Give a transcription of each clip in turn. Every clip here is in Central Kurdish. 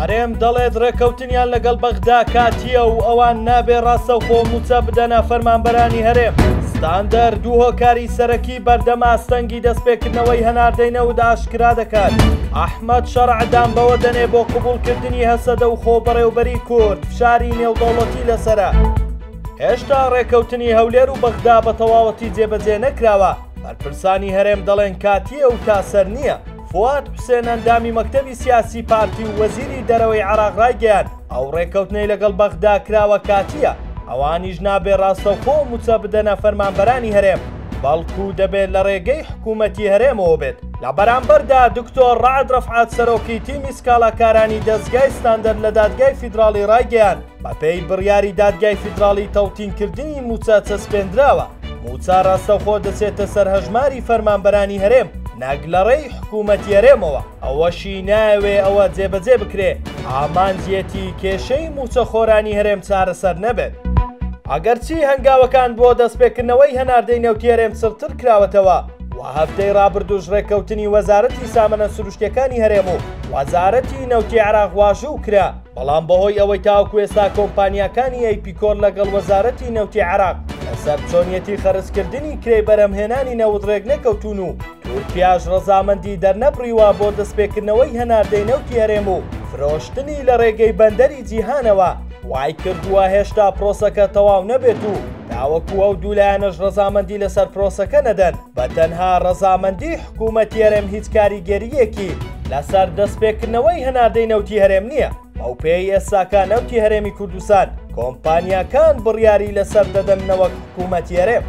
هەرێم دەڵێت ڕێکەوتنیان لەگەڵ بەغدا کاتیە و ئەوان نابێ ڕاستە و خۆموچە بدەنە فەرمانبەرانی هەرێم. ستاندەر دوو هۆکاری سەرەکی بەردەم ئاستەنگی دەستپێکردنەوەی هەناردەینەوت ئاشکرا دەکات. ئەحمەد شەرعدان بەوە دەنێ بۆ قبوڵکردنی هەسەدە و خۆبەڕێوەبەری کورد فشاری نێودەوڵەتی لەسرە. هێشتا ڕێکەوتنی هەولێر و بەغدا بە تەواوەتی جێبەجێ نەکراوە. بەرپرسانی هەرێم دەڵێن کاتیە و تاسەر نییە. فواد حوسێن ئەندامی مەکتەبی سیاسی پارتی و وەزیری دەرەوەی عێراق ڕایگەیاند ئەو ڕێکەوتنەی لەگەڵ بەغدا کراوە کاتیە، ئەوانیش نابێ ڕاستەوخۆ و موچە بدەنە فەرمانبەرانی هەرێم، بەڵکو دەبێت لە ڕێگەی حکوومەتی هەرێمەوە بێت. لە بەرامبەردا دکتۆر ڕەعد ڕەفعات سەرۆکی تیمی سکاڵاکارانی دەستگای ستاندەر لە دادگای فیدراڵی ڕایگەیاند بەپێی بڕیاری دادگای فیدراڵی تەوتینکردنی موچە چەسپێنراوە. موچە ڕاستەوخۆ دەچێتە سەر هەژماری فەرمانبەرانی هەرێم ناگلەڕێی حکوومەتی هەرێمەوە. ئەوەشی ناوێ ئەوە جێبەجێ بکرێ ئامانجیەتی کێشەی موچە خۆرانی هەرێم چارەسەر نەبێت. ئەگەرچی هەنگاوەکان بۆ دەستپێکردنەوەی هەناردەی نەوتی هەرێم سڵتر کراوەتەوە و هەفتەی ڕابردووش ڕێکەوتنی وەزارەتی سامانە سروشتیەکانی هەرێم و وەزارەتی نەوتی عێراق واژوو کرا، بەڵام بەهۆی ئەوەی تاوەکو ئێستا کۆمپانیەکانی ئەیپیکۆر لەگەڵ وەزارەتی نەوتی عێراق لەسەر چۆنیەتی خەرجکردنی کرێی بەرەمهێنانی نەوت ڕێک نەکەوتون و تورکیاش ڕەزامەندی دەرنەبڕیوە بۆ دەستپێکردنەوەی هەناردەی نەوتی هەرێم و فرۆشتنی لە ڕێگەی بەندەری جیهانەوە وای کردووە هێشتا پرۆسەکە تەواو نەبێت و تاوەکو ئەو دوولایەنەش ڕەزامەندی لەسەر پرۆسەکە نەدەن. بە تەنها ڕەزامەندی حکوومەتی هەرێم هیچ کاریگەریەکی لەسەر دەستپێکردنەوەی هەناردەی نەوتی هەرێم نییە. ئەو پێی ئێستاکە نەوتی هەرێمی کوردستان کۆمپانیاکان بڕیاری لەسەر دەدەنەوە حکوومەتی هەرێم.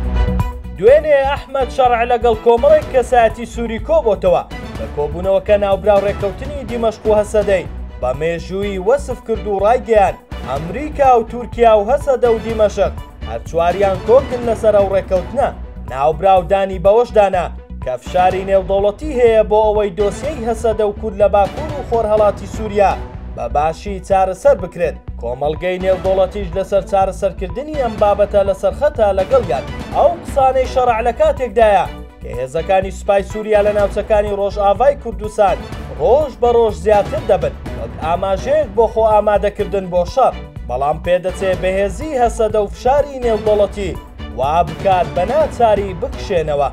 دوێنێ ئەحمەد شەرع لەگەڵ کۆمەڵێک کەسایەتی سووری کۆبۆتەوە لە کۆبوونەوەکە ناوبراو ڕێکەوتنی دیمەشق و هەسەدەی بە مێژووی وەسف کرد و ڕایگەیاند ئەمریکا و تورکیا و هەسەدە و دیمەشق هەر چواریان کۆکن لەسەر ئەو ڕێکەوتنە. ناوبراودانی بەوەشدانا کە فشاری نێودەوڵەتی هەیە بۆ ئەوەی دۆسیەی هەسەدە و کورد لە باکوور و خۆرهەڵاتی سووریا بە باشی چارەسەر بکرێت. کۆمەڵگەی نێودەوڵەتیش لەسەر چارەسەرکردنی ئەم بابەتە لەسەر خەتە لەگەڵیان. ئەو قسانەی شەرع لە کاتێکدایە کە هێزەکانی سوپای سووریا لە ناوچەکانی ڕۆژئاوای کوردستان ڕۆژ بە ڕۆژ زیاتر دەبن وەک ئاماژەیەک بۆ خۆ ئامادەکردن بۆ شەڕ، بەڵام پێدەچێت بەهێزی هەسەدە و فشاری نێودەوڵەتی وا بکات بە ناچاری بکشێنەوە.